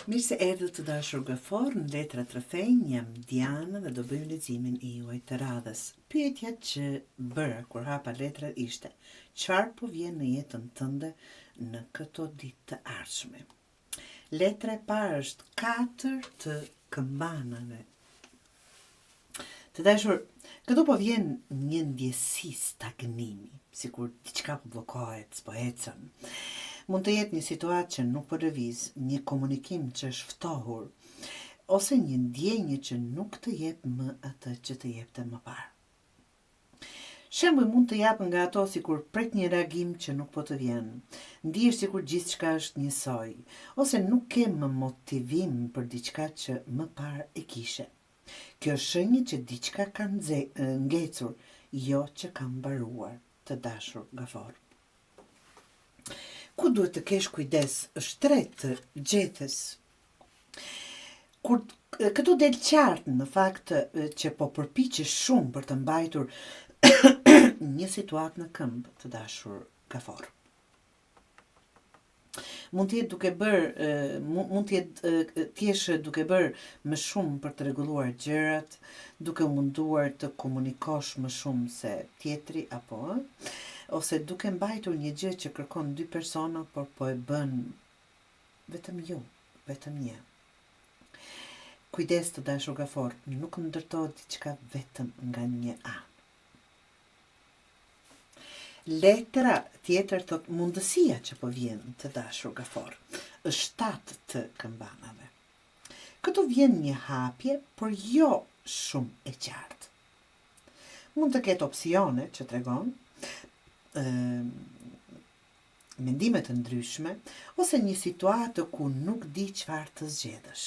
Mirë se erdhët të dashur gëfor në Letra Trofejnë, jam Diana dhe do bëjmë leximin e juaj të radhës. Pyetja që bëra kur hapa letra ishte: çfarë po vjen në jetën tënde në këto ditë të ardhshme? Letra e parë është 4 të këmbanave. Të dashur, këtu po vjen një ndjesi stagnimi, sikur diçka po bllokohet, s'po ecën. Mund të jetë një situatë që nuk po lëviz, një komunikim që është ftohur, ose një ndjenjë që nuk të jep më atë që të jepte më parë. Shembuj mund të japën nga ato sikur pret një reagim që nuk po të vjen, ndihesh sikur gjithçka është njësoj, ose nuk ke më motivim për diçka që më parë e kishe. Kjo është shenjë që diçka ka ngecur, jo që ka mbaruar, të dashur gafor. Ku duhet të kesh kujdes është tret të gjethes. Kur këtu del qartë në fakt që po përpiqesh shumë për të mbajtur një situatë në këmbë, të dashur gafor. Mund të jetë duke bërë, mund të jetë t'jesh duke bërë më shumë për të rregulluar gjërat, duke munduar të komunikosh më shumë se tjetri apo ose duke mbajtur një gjë që kërkon 2 persona, por po e bën vetëm ju, vetëm një. Kujdes të dashur gafor, nuk ndërtohet diçka vetëm nga një anë. Letra tjetër thot mundësia që po vjen, të dashur gafor, është 7 të këmbanave. Këtu vjen një hapje, por jo shumë e qartë. Mund të ketë opsione që tregon mendime të ndryshme, ose një situatë ku nuk di çfarë të zgjedhësh.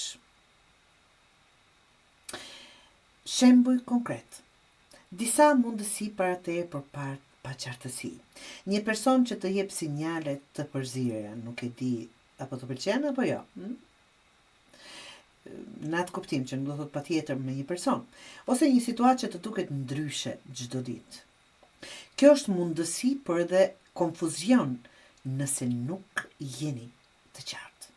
Shembuj konkret. Disa mundësi para teje për paqartësi. Një person që të jep sinjale të përzierja, nuk e di apo të pëlqen apo jo. Në atë kuptim që nuk do thot patjetër me një person, ose një situatë që të duket ndryshe çdo ditë. Kjo është mundësi, por edhe konfuzion nëse nuk jeni të qartë.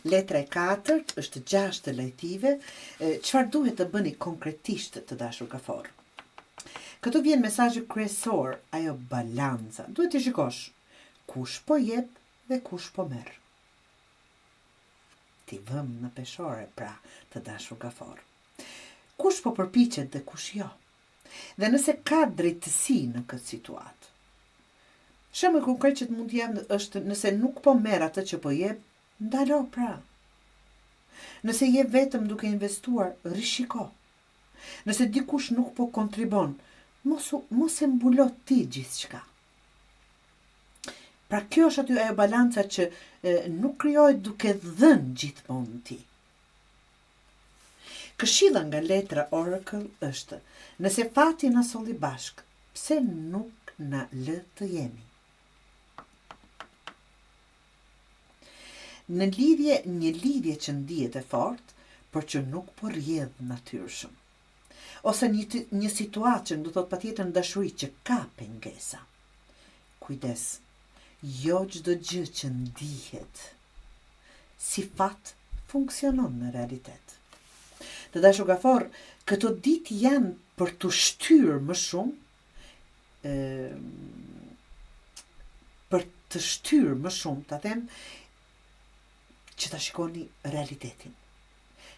Letra e 4 është 6 të lejtive, çfarë duhet të bëni konkretisht, të dashur gafor. Këtu vjen mesazhi kryesor, ajo balanca. Duhet të shikosh kush po jep dhe kush po merr. Ti vëm në peshore, pra, të dashur gafor. Kush po përpiqet dhe kush jo. Dhe nëse ka drejtësi në këtë situatë. Shembull konkret që mund të jap është nëse nuk po merr atë që po jep, ndalo pra. Nëse je vetëm duke investuar, rishiko. Nëse dikush nuk po kontribon, mos e mbulo ti gjithçka. Pra kjo është aty ajo balanca që nuk krijohet duke dhënë gjithmonë ti. Këshilla nga letra Oracle është: nëse fati na solli bashk, pse nuk na lë të jemi? Në një lidhje që ndihet e fortë, por që nuk po rrjedh natyrshëm. Ose një situatë që do thot patjetër në dashuri që ka pengesa. Kujdes, jo çdo gjë që ndihet si fat funksionon në realitet. Të dashur gafor, këto ditë janë për të shtyrë më shumë, ta them, që ta shikoni realitetin.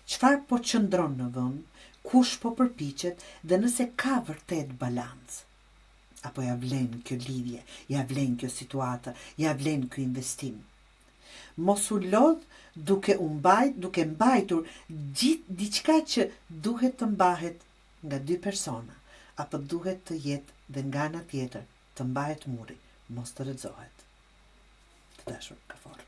Çfarë po qëndron në vend, kush po përpiqet dhe nëse ka vërtet balancë. Apo ja vlen kjo lidhje, ja vlen kjo situata, ja vlen ky investim. Mos u lodh duke mbajtur diçka që duhet të mbahet nga 2 persona, apo duhet të jetë dhe nga ana tjetër të mbahet muri, mos të rrezzohet. Të dashur gafor.